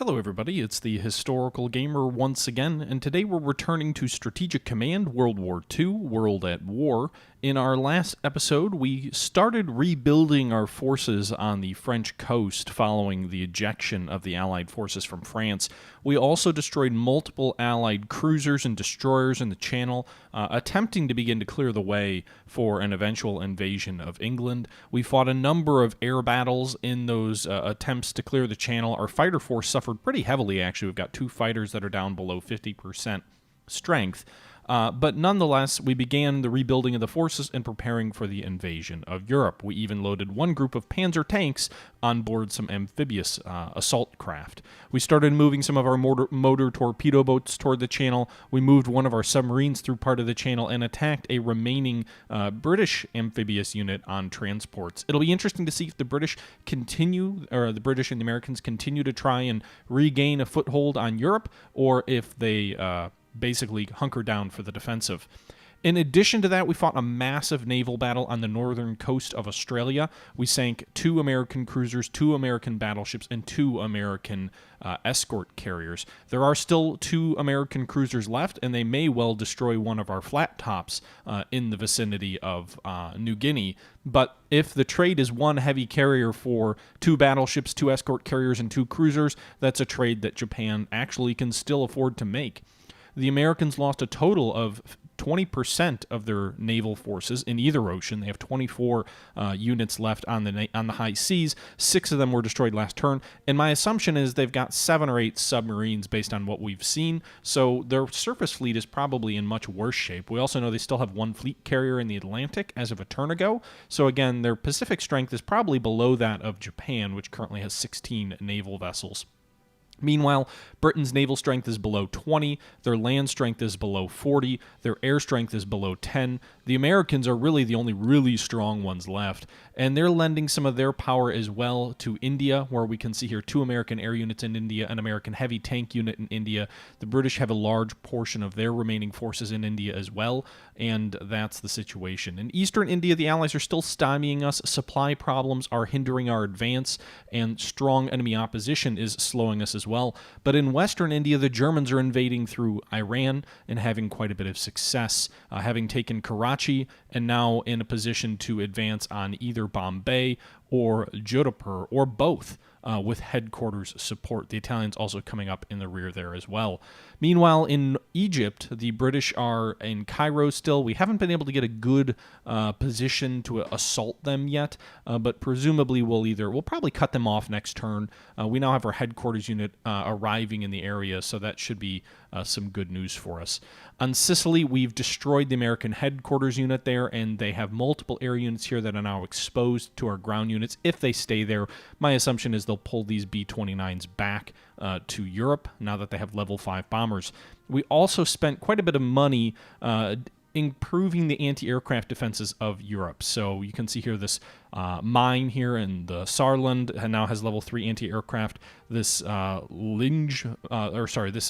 Hello everybody, it's the Historical Gamer once again, and today we're returning to Strategic Command World War II, World at War. In our last episode, we started rebuilding our forces on the French coast following the ejection of the Allied forces from France. We also destroyed multiple Allied cruisers and destroyers in the Channel, attempting to begin to clear the way for an eventual invasion of England. We fought a number of air battles in those attempts to clear the Channel. Our fighter force suffered pretty heavily, actually. We've got two fighters that are down below 50% strength. But nonetheless, we began the rebuilding of the forces and preparing for the invasion of Europe. We even loaded one group of Panzer tanks on board some amphibious assault craft. We started moving some of our motor torpedo boats toward the Channel. We moved one of our submarines through part of the Channel and attacked a remaining British amphibious unit on transports. It'll be interesting to see if the British continue, or the British and the Americans continue to try and regain a foothold on Europe, or if they basically hunker down for the defensive. In addition to that, we fought a massive naval battle on the northern coast of Australia. We sank 2 American cruisers, 2 American battleships, and 2 American escort carriers. There are still 2 American cruisers left, and they may well destroy one of our flat tops in the vicinity of New Guinea. But if the trade is 1 heavy carrier for 2 battleships, 2 escort carriers, and 2 cruisers, that's a trade that Japan actually can still afford to make. The Americans lost a total of 20% of their naval forces in either ocean. They have 24 units left on the high seas. 6 of them were destroyed last turn, and my assumption is they've got 7 or 8 submarines based on what we've seen, so their surface fleet is probably in much worse shape. We also know they still have 1 fleet carrier in the Atlantic as of a turn ago, so again, their Pacific strength is probably below that of Japan, which currently has 16 naval vessels. Meanwhile, Britain's naval strength is below 20, their land strength is below 40, their air strength is below 10. The Americans are really the only really strong ones left, and they're lending some of their power as well to India, where we can see here 2 American air units in India, an American heavy tank unit in India. The British have a large portion of their remaining forces in India as well, and that's the situation. In eastern India, the Allies are still stymieing us. Supply problems are hindering our advance, and strong enemy opposition is slowing us as well. But in western India, the Germans are invading through Iran and having quite a bit of success, having taken Karachi and now in a position to advance on either Bombay or Jodhpur, or both, with headquarters support. The Italians also coming up in the rear there as well. Meanwhile, in Egypt, the British are in Cairo still. We haven't been able to get a good position to assault them yet, but presumably we'll probably cut them off next turn. We now have our headquarters unit arriving in the area, so that should be some good news for us. On Sicily, we've destroyed the American headquarters unit there, and they have multiple air units here that are now exposed to our ground units. If they stay there, my assumption is they'll pull these B-29s back to Europe now that they have level 5 bombers. We also spent quite a bit of money improving the anti-aircraft defenses of Europe. So you can see here this mine here in the Saarland now has level 3 anti-aircraft. This this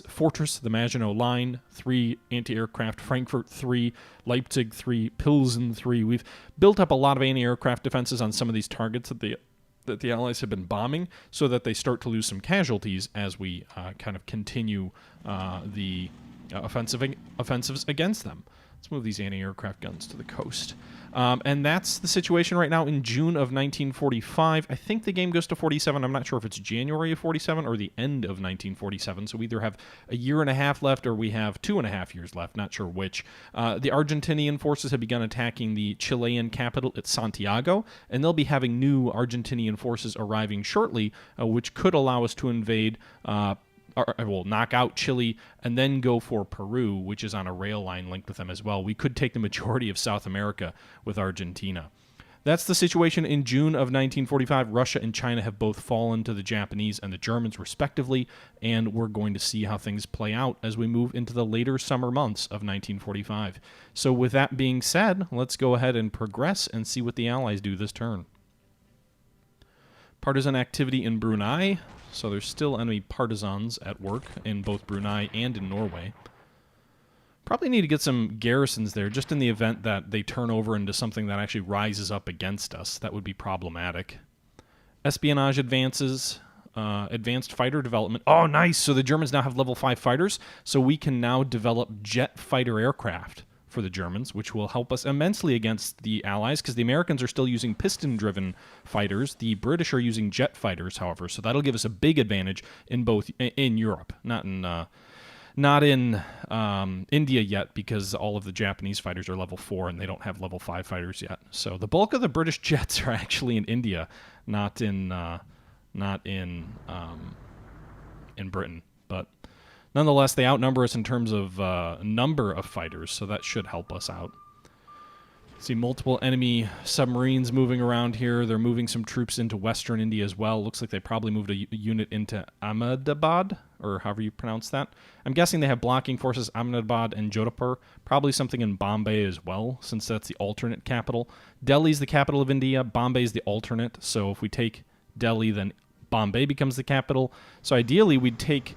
fortress, the Maginot Line, 3 anti-aircraft, Frankfurt 3, Leipzig 3, Pilsen 3. We've built up a lot of anti-aircraft defenses on some of these targets that the Allies have been bombing, so that they start to lose some casualties as we kind of continue the offensives against them. Let's move these anti-aircraft guns to the coast. And that's the situation right now in June of 1945. I think the game goes to 47. I'm not sure if it's January of 47 or the end of 1947. So we either have a year and a half left or we have 2.5 years left. Not sure which. The Argentinian forces have begun attacking the Chilean capital at Santiago, and they'll be having new Argentinian forces arriving shortly, which could allow us to invade will knock out Chile and then go for Peru, which is on a rail line linked with them as well. We could take the majority of South America with Argentina. That's the situation in June of 1945. Russia and China have both fallen to the Japanese and the Germans respectively, and we're going to see how things play out as we move into the later summer months of 1945. So with that being said, let's go ahead and progress and see what the Allies do this turn. Partisan activity in Brunei. So there's still enemy partisans at work in both Brunei and in Norway. Probably need to get some garrisons there, just in the event that they turn over into something that actually rises up against us. That would be problematic. Espionage advances advanced fighter development. Oh, nice. So the Germans now have level 5 fighters, so we can now develop jet fighter aircraft for the Germans, which will help us immensely against the Allies, because the Americans are still using piston-driven fighters. The British are using jet fighters, however, so that'll give us a big advantage in both in Europe, not in India yet, because all of the Japanese fighters are level 4 and they don't have level 5 fighters yet. So the bulk of the British jets are actually in India, not in Britain, but nonetheless, they outnumber us in terms of number of fighters, so that should help us out. See multiple enemy submarines moving around here. They're moving some troops into western India as well. Looks like they probably moved a unit into Ahmedabad, or however you pronounce that. I'm guessing they have blocking forces Ahmedabad and Jodhpur. Probably something in Bombay as well, since that's the alternate capital. Delhi's the capital of India. Bombay's the alternate. So if we take Delhi, then Bombay becomes the capital. So ideally, we'd take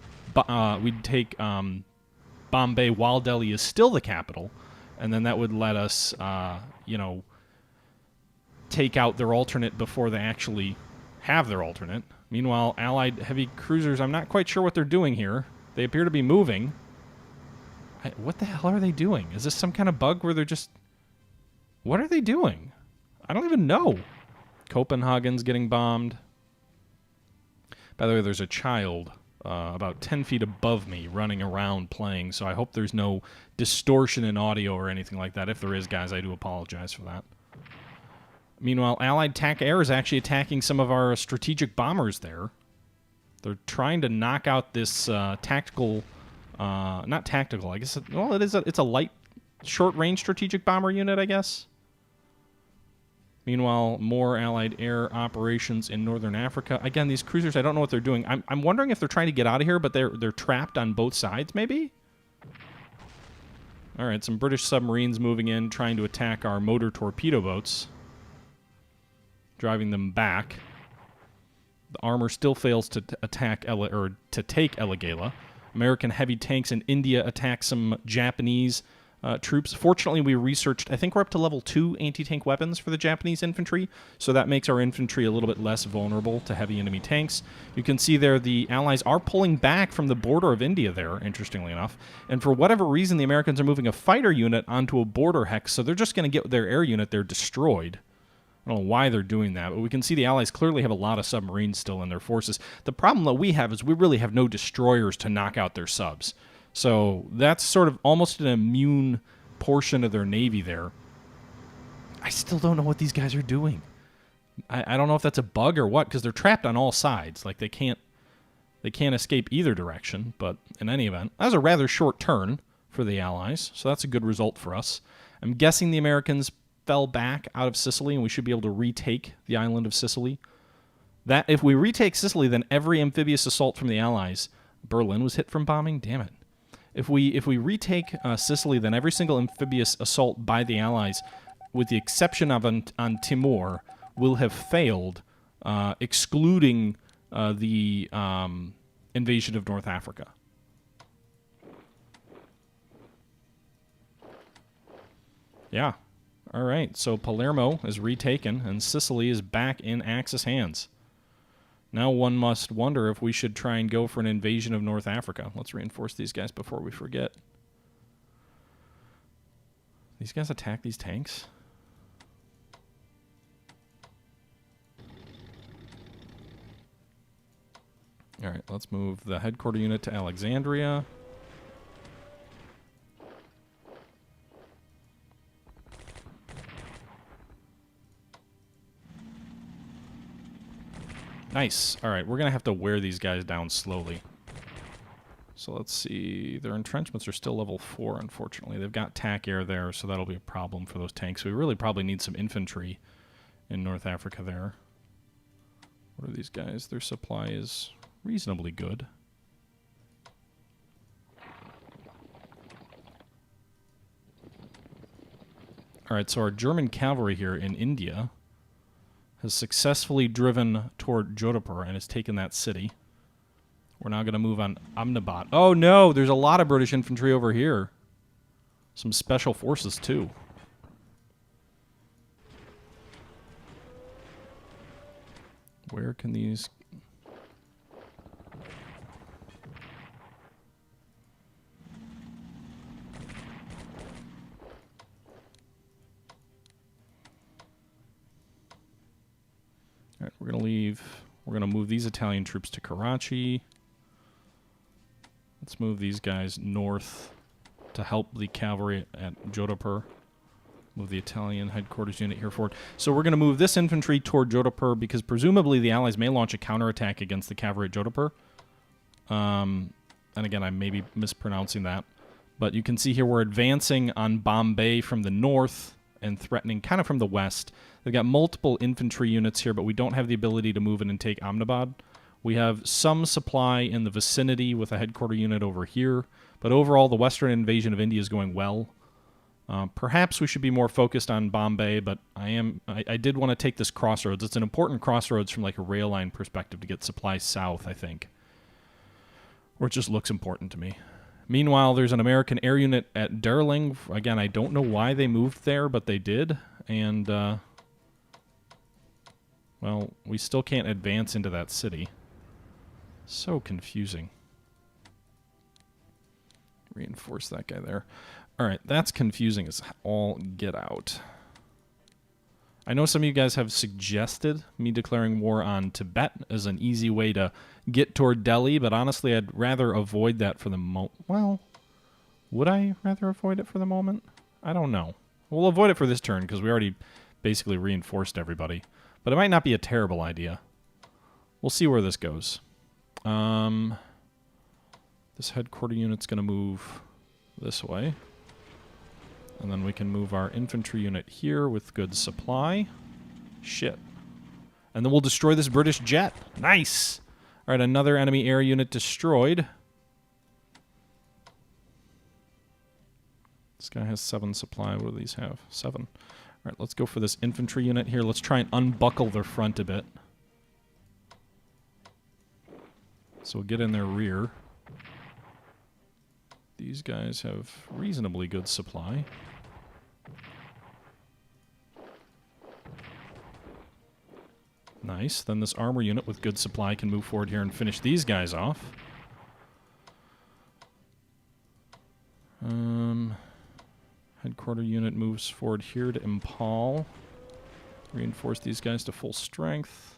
Bombay while Delhi is still the capital, and then that would let us, take out their alternate before they actually have their alternate. Meanwhile, Allied heavy cruisers, I'm not quite sure what they're doing here. They appear to be moving. What the hell are they doing? Is this some kind of bug where they're just... What are they doing? I don't even know. Copenhagen's getting bombed. By the way, there's a child about 10 feet above me running around playing, so I hope there's no distortion in audio or anything like that. If there is, guys, I do apologize for that. Meanwhile, Allied TAC Air is actually attacking some of our strategic bombers there. They're trying to knock out this tactical... not tactical, I guess... Well, it's a light, short-range strategic bomber unit, I guess. Meanwhile, more Allied air operations in northern Africa. Again, these cruisers, I don't know what they're doing. I'm wondering if they're trying to get out of here, but they're trapped on both sides, maybe? All right, some British submarines moving in, trying to attack our motor torpedo boats, driving them back. The armor still fails to attack to take Eligala. American heavy tanks in India attack some Japanese troops. Fortunately, we researched, I think we're up to level 2 anti-tank weapons for the Japanese infantry, so that makes our infantry a little bit less vulnerable to heavy enemy tanks. You can see there the Allies are pulling back from the border of India there, interestingly enough, and for whatever reason, the Americans are moving a fighter unit onto a border hex, so they're just going to get their air unit there destroyed. I don't know why they're doing that, but we can see the Allies clearly have a lot of submarines still in their forces. The problem that we have is we really have no destroyers to knock out their subs. So that's sort of almost an immune portion of their navy there. I still don't know what these guys are doing. I don't know if that's a bug or what, because they're trapped on all sides. Like they can't escape either direction. But in any event, that was a rather short turn for the Allies, so that's a good result for us. I'm guessing the Americans fell back out of Sicily, and we should be able to retake the island of Sicily. That if we retake Sicily, then every amphibious assault from the Allies... Berlin was hit from bombing? Damn it. If we retake Sicily, then every single amphibious assault by the Allies, with the exception of on Timor, will have failed, excluding the invasion of North Africa. Yeah. All right, so Palermo is retaken, and Sicily is back in Axis hands. Now one must wonder if we should try and go for an invasion of North Africa. Let's reinforce these guys before we forget. These guys attack these tanks? All right, let's move the headquarter unit to Alexandria. Nice. All right, we're going to have to wear these guys down slowly. So let's see. Their entrenchments are still level 4, unfortunately. They've got TAC air there, so that'll be a problem for those tanks. We really probably need some infantry in North Africa there. What are these guys? Their supply is reasonably good. All right, so our German cavalry here in India has successfully driven toward Jodhpur and has taken that city. We're now going to move on Ahmedabad. Oh no, there's a lot of British infantry over here. Some special forces too. Where can these... we're going to leave. We're going to move these Italian troops to Karachi. Let's move these guys north to help the cavalry at Jodhpur. Move the Italian headquarters unit here forward. So we're going to move this infantry toward Jodhpur because presumably the Allies may launch a counterattack against the cavalry at Jodhpur. And again, I may be mispronouncing that. But you can see here we're advancing on Bombay from the north and threatening kind of from the west. They've got multiple infantry units here, but we don't have the ability to move in and take Ahmedabad. We have some supply in the vicinity with a headquarter unit over here. But overall, the western invasion of India is going well. Perhaps we should be more focused on Bombay, but I did want to take this crossroads. It's an important crossroads from like a rail line perspective to get supplies south, I think. Or it just looks important to me. Meanwhile, there's an American air unit at Darling. Again, I don't know why they moved there, but they did. And, well, we still can't advance into that city. So confusing. Reinforce that guy there. All right, that's confusing as all get out. I know some of you guys have suggested me declaring war on Tibet as an easy way to get toward Delhi, but honestly, I'd rather avoid that for the moment. Well, would I rather avoid it for the moment? I don't know. We'll avoid it for this turn because we already basically reinforced everybody. But it might not be a terrible idea. We'll see where this goes. This headquarter unit's going to move this way. And then we can move our infantry unit here with good supply. Shit. And then we'll destroy this British jet. Nice! Alright, another enemy air unit destroyed. This guy has 7 supply. What do these have? 7. Alright, let's go for this infantry unit here. Let's try and unbuckle their front a bit. So we'll get in their rear. These guys have reasonably good supply. Nice. Then this armor unit with good supply can move forward here and finish these guys off. Headquarter unit moves forward here to Impal. Reinforce these guys to full strength.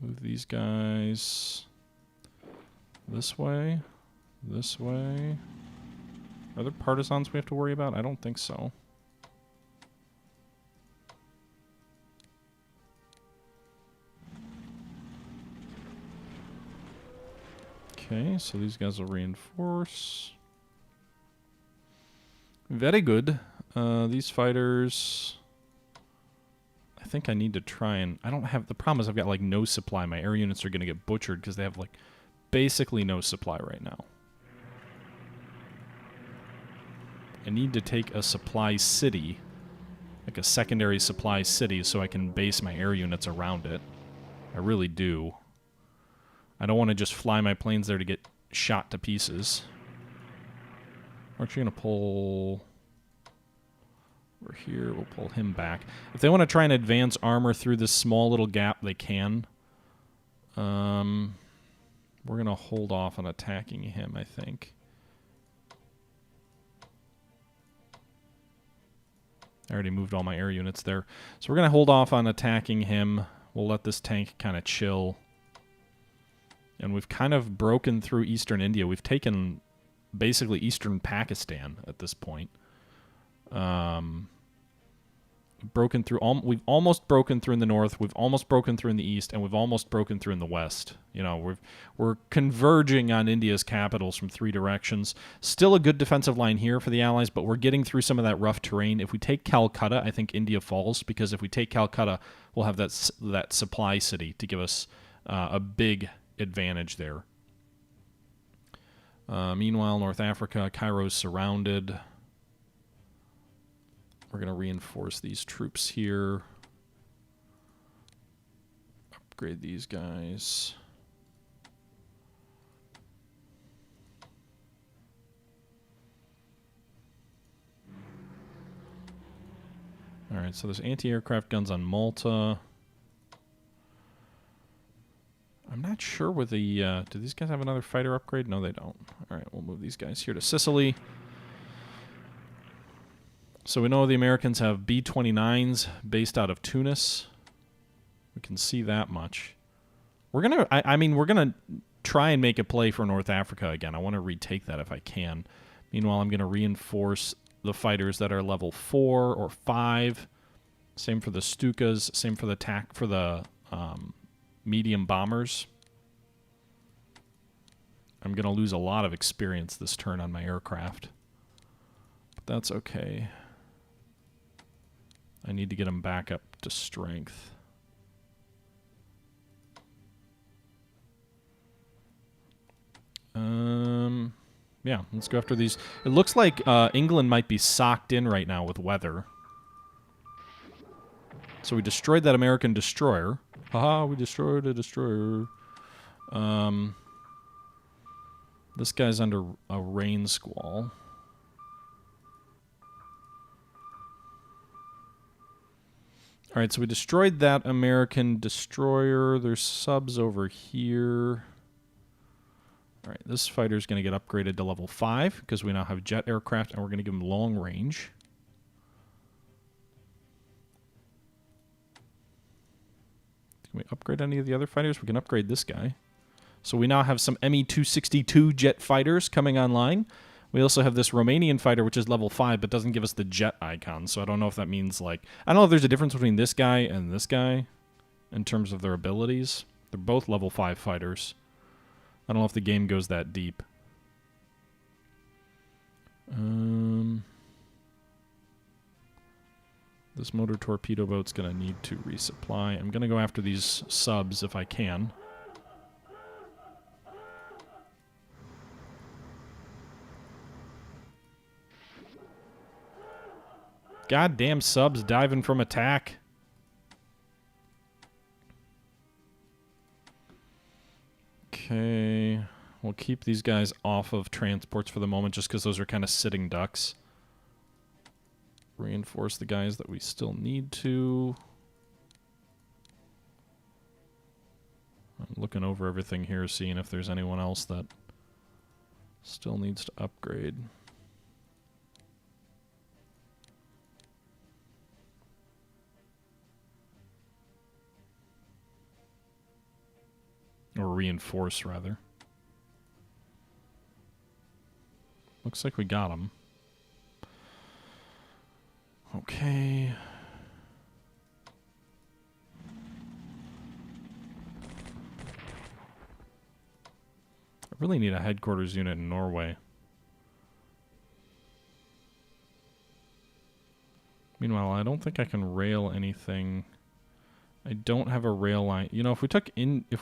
Move these guys this way. This way. Are there partisans we have to worry about? I don't think so. Okay, so these guys will reinforce. Very good. These fighters... I think I need to try and... I don't have... The problem is I've got, like, no supply. My air units are going to get butchered because they have, like, basically no supply right now. I need to take a supply city, like a secondary supply city, so I can base my air units around it. I really do. I don't want to just fly my planes there to get shot to pieces. We're actually going to pull... Over here, we'll pull him back. If they want to try and advance armor through this small little gap, they can. We're going to hold off on attacking him, I think. I already moved all my air units there. So we're going to hold off on attacking him. We'll let this tank kind of chill. And we've kind of broken through eastern India. We've taken basically eastern Pakistan at this point. Broken through. We've almost broken through in the north. We've almost broken through in the east, and we've almost broken through in the west. You know, we're converging on India's capitals from 3 directions. Still a good defensive line here for the Allies, but we're getting through some of that rough terrain. If we take Calcutta, I think India falls, because if we take Calcutta, we'll have that supply city to give us a big advantage there. Meanwhile, North Africa, Cairo's surrounded. We're going to reinforce these troops here. Upgrade these guys. Alright, so there's anti-aircraft guns on Malta. I'm not sure where the... do these guys have another fighter upgrade? No, they don't. Alright, we'll move these guys here to Sicily. So we know the Americans have B-29s based out of Tunis. We can see that much. We're gonna. I mean, we're gonna try and make a play for North Africa again. I want to retake that if I can. Meanwhile, I'm gonna reinforce the fighters that are level 4 or 5. Same for the Stukas. Same for the medium bombers. I'm going to lose a lot of experience this turn on my aircraft. But that's okay. I need to get them back up to strength. Yeah, let's go after these. It looks like England might be socked in right now with weather. So we destroyed that American destroyer. Haha, we destroyed a destroyer. This guy's under a rain squall. Alright, so we destroyed that American destroyer. There's subs over here. Alright, this fighter's going to get upgraded to level 5 because we now have jet aircraft and we're going to give him long range. Can we upgrade any of the other fighters? We can upgrade this guy. So we now have some Me-262 jet fighters coming online. We also have this Romanian fighter, which is level 5, but doesn't give us the jet icon. So I don't know if that means, like... I don't know if there's a difference between this guy and this guy in terms of their abilities. They're both level 5 fighters. I don't know if the game goes that deep. This motor torpedo boat's going to need to resupply. I'm going to go after these subs if I can. Goddamn subs diving from attack. Okay. We'll keep these guys off of transports for the moment just because those are kind of sitting ducks. Reinforce the guys that we still need to. I'm looking over everything here, seeing if there's anyone else that still needs to upgrade. Or reinforce, rather. Looks like we got them. Okay. I really need a headquarters unit in Norway. Meanwhile, I don't think I can rail anything. I don't have a rail line. You know, if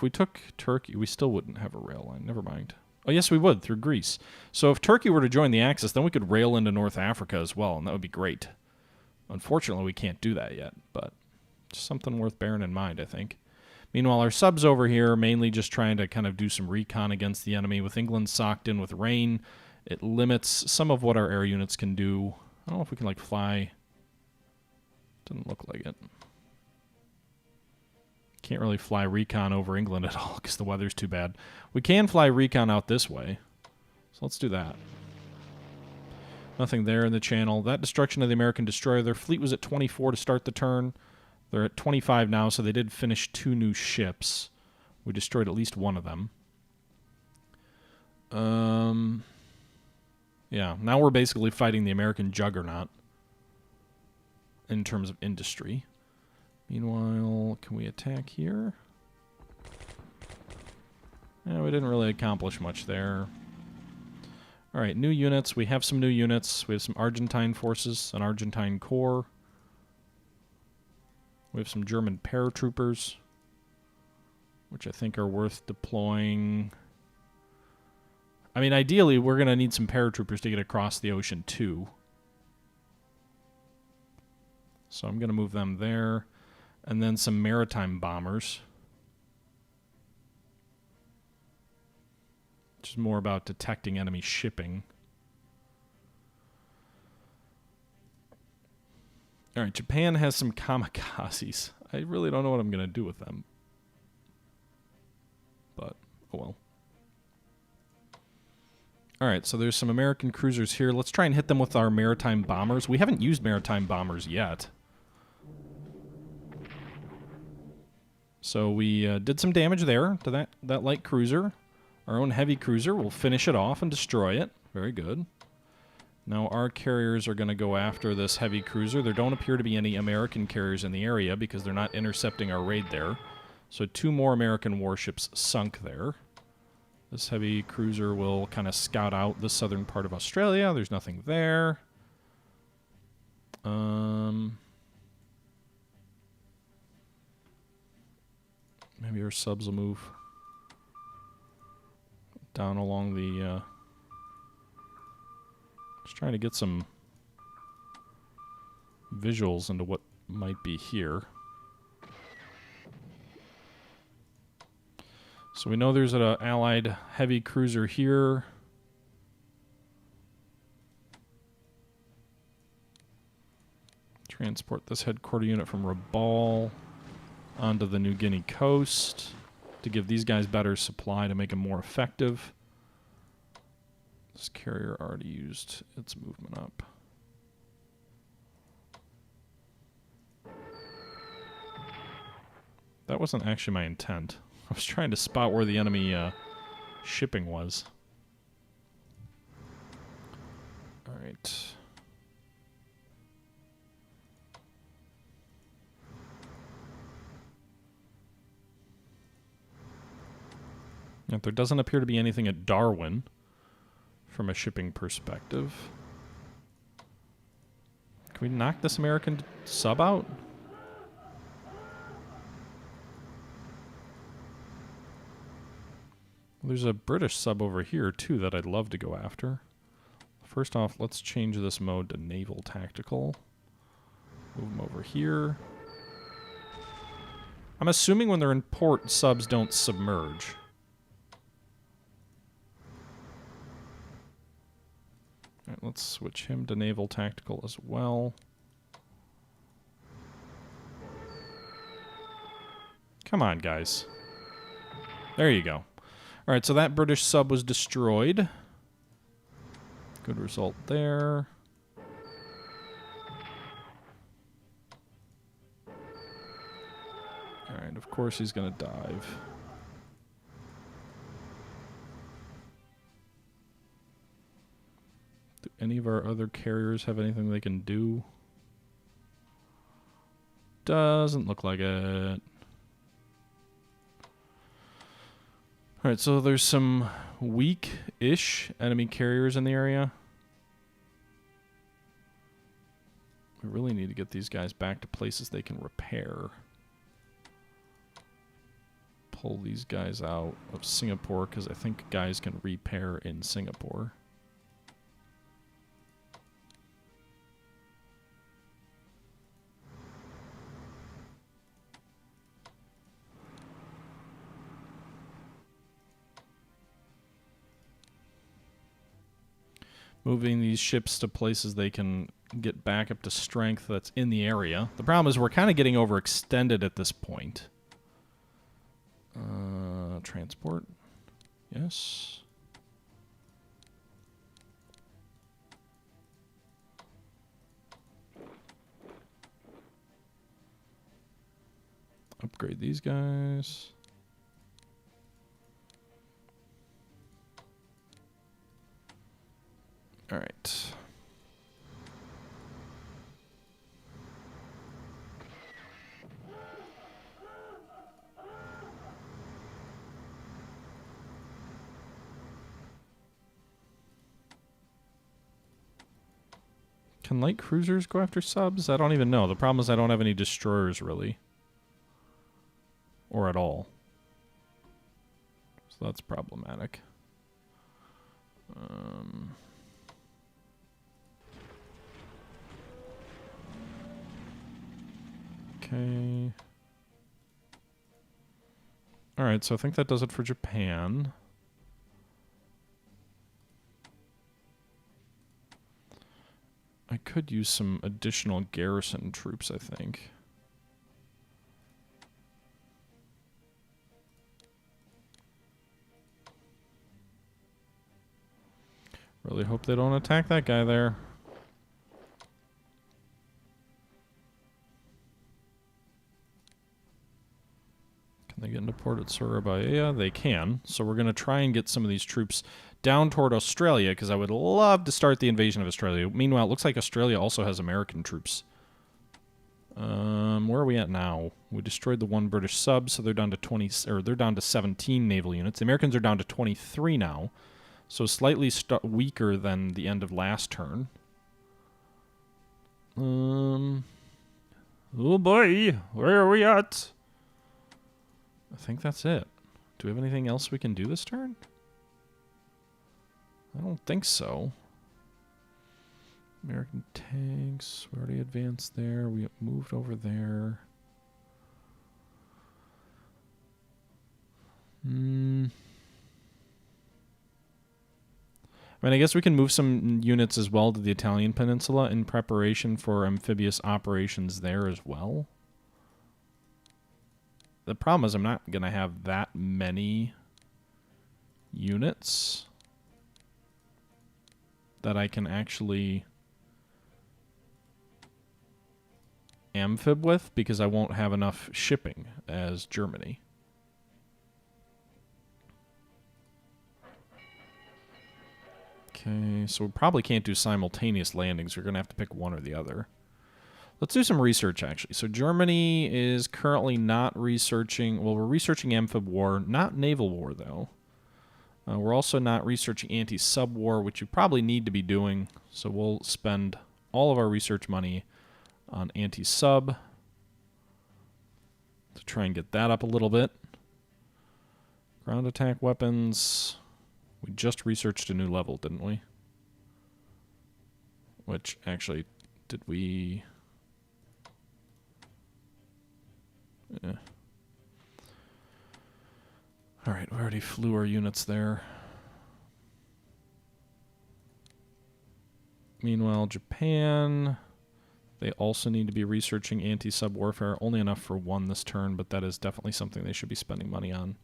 we took Turkey, we still wouldn't have a rail line. Never mind. Oh, yes, we would, through Greece. So if Turkey were to join the Axis, then we could rail into North Africa as well, and that would be great. Unfortunately, we can't do that yet, but just something worth bearing in mind, I think. Meanwhile, our subs over here are mainly just trying to kind of do some recon against the enemy. With England socked in with rain, it limits some of what our air units can do. I don't know if we can, like, fly. Doesn't look like it. Can't really fly recon over England at all because the weather's too bad. We can fly recon out this way, so let's do that. Nothing there in the channel. That destruction of the American destroyer. Their fleet was at 24 to start the turn. They're at 25 now, so they did finish 2 new ships. We destroyed at least one of them. Yeah, now we're basically fighting the American juggernaut in terms of industry. Meanwhile, can we attack here? Yeah, we didn't really accomplish much there. Alright, new units. We have some new units. We have some Argentine forces, an Argentine corps. We have some German paratroopers, which I think are worth deploying. I mean, ideally, we're going to need some paratroopers to get across the ocean, too. So I'm going to move them there. And then some maritime bombers, which is more about detecting enemy shipping. All right, Japan has some kamikazes. I really don't know what I'm going to do with them. But, oh well. All right, so there's some American cruisers here. Let's try and hit them with our maritime bombers. We haven't used maritime bombers yet. So we did some damage there to that light cruiser. Our own heavy cruiser will finish it off and destroy it. Very good. Now our carriers are going to go after this heavy cruiser. There don't appear to be any American carriers in the area because they're not intercepting our raid there. So 2 more American warships sunk there. This heavy cruiser will kind of scout out the southern part of Australia. There's nothing there. Maybe our subs will move down along the... just trying to get some visuals into what might be here. So we know there's an allied heavy cruiser here. Transport this headquarter unit from Rabaul onto the New Guinea coast to give these guys better supply to make them more effective. This carrier already used its movement up. That wasn't actually my intent. I was trying to spot where the enemy shipping was. All right. Now, there doesn't appear to be anything at Darwin from a shipping perspective. Can we knock this American sub out? There's a British sub over here, too, that I'd love to go after. First off, let's change this mode to Naval Tactical. Move them over here. I'm assuming when they're in port, subs don't submerge. All right, let's switch him to Naval Tactical as well. Come on, guys. There you go. All right, so that British sub was destroyed. Good result there. All right, of course he's going to dive. Do any of our other carriers have anything they can do? Doesn't look like it. Alright, so there's some weak-ish enemy carriers in the area. We really need to get these guys back to places they can repair. Pull these guys out of Singapore, because I think guys can repair in Singapore. Moving these ships to places they can get back up to strength that's in the area. The problem is we're kind of getting overextended at this point. Transport. Yes. Upgrade these guys. All right. Can light cruisers go after subs? I don't even know. The problem is I don't have any destroyers, really. Or at all. So that's problematic. Okay. Alright, so I think that does it for Japan. I could use some additional garrison troops, I think. Really hope they don't attack that guy there. port at Surabaya? They can. So we're going to try and get some of these troops down toward Australia, because I would love to start the invasion of Australia. Meanwhile, it looks like Australia also has American troops. Where are we at now? We destroyed the one British sub, so they're down to 20, or they're down to 17 naval units. The Americans are down to 23 now, so slightly weaker than the end of last turn. Oh boy, where are we at? I think that's it. Do we have anything else we can do this turn? I don't think so. American tanks, we already advanced there. We moved over there. I mean, I guess we can move some units as well to the Italian peninsula in preparation for amphibious operations there as well. The problem is I'm not going to have that many units that I can actually amphib with, because I won't have enough shipping as Germany. Okay, so we probably can't do simultaneous landings. We're going to have to pick one or the other. Let's do some research, actually. So Germany is currently not researching... Well, we're researching amphib war, not naval war, though. We're also not researching anti-sub war, which you probably need to be doing. So we'll spend all of our research money on anti-sub to try and get that up a little bit. Ground attack weapons... We just researched a new level, didn't we? Which, actually, did we... Yeah. Alright, we already flew our units there. Meanwhile, Japan... They also need to be researching anti-sub warfare. Only enough for one this turn, but that is definitely something they should be spending money on.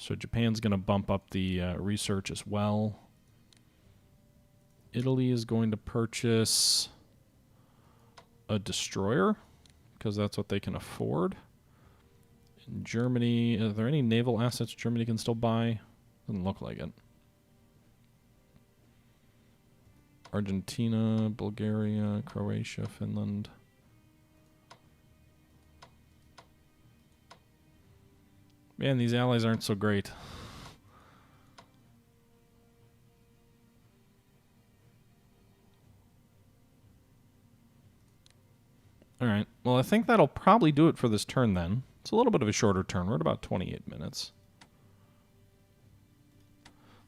So Japan's going to bump up the research as well. Italy is going to purchase a destroyer, because that's what they can afford. In Germany, are there any naval assets Germany can still buy? Doesn't look like it. Argentina, Bulgaria, Croatia, Finland. Man, these allies aren't so great. Alright, well I think that'll probably do it for this turn then. It's a little bit of a shorter turn. We're at about 28 minutes.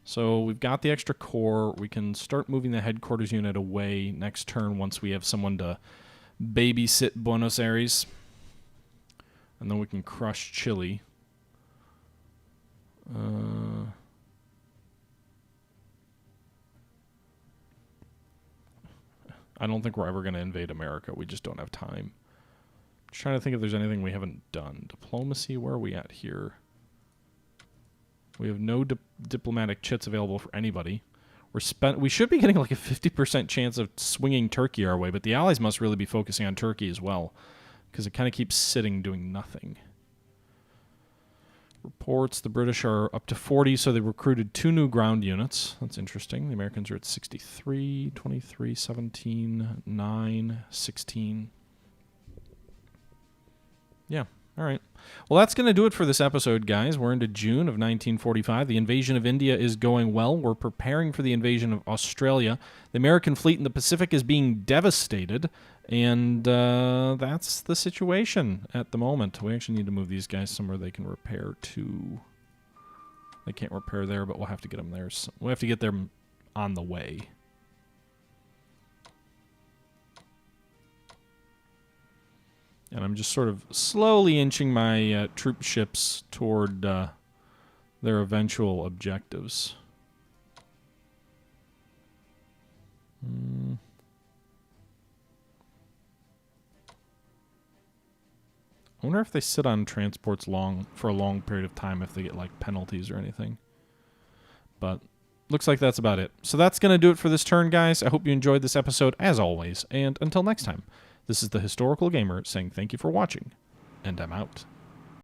So we've got the extra core. We can start moving the headquarters unit away next turn once we have someone to babysit Buenos Aires. And then we can crush Chile. I don't think we're ever going to invade America. We just don't have time. Just trying to think if there's anything we haven't done. Diplomacy, where are we at here? We have no diplomatic chits available for anybody. We should be getting like a 50% chance of swinging Turkey our way, but the Allies must really be focusing on Turkey as well, because it kind of keeps sitting doing nothing. Reports, the British are up to 40, so they recruited 2 new ground units. That's interesting. The Americans are at 63, 23, 17, 9, 16. Yeah, all right. Well, that's going to do it for this episode, guys. We're into June of 1945. The invasion of India is going well. We're preparing for the invasion of Australia. The American fleet in the Pacific is being devastated, and that's the situation at the moment. We actually need to move these guys somewhere they can repair to. They can't repair there, but we'll have to get them there. So we'll have to get them on the way. And I'm just sort of slowly inching my troop ships toward their eventual objectives. I wonder if they sit on transports for a long period of time, if they get like penalties or anything. But looks like that's about it. So that's going to do it for this turn, guys. I hope you enjoyed this episode, as always. And until next time, this is the Historical Gamer saying thank you for watching, and I'm out.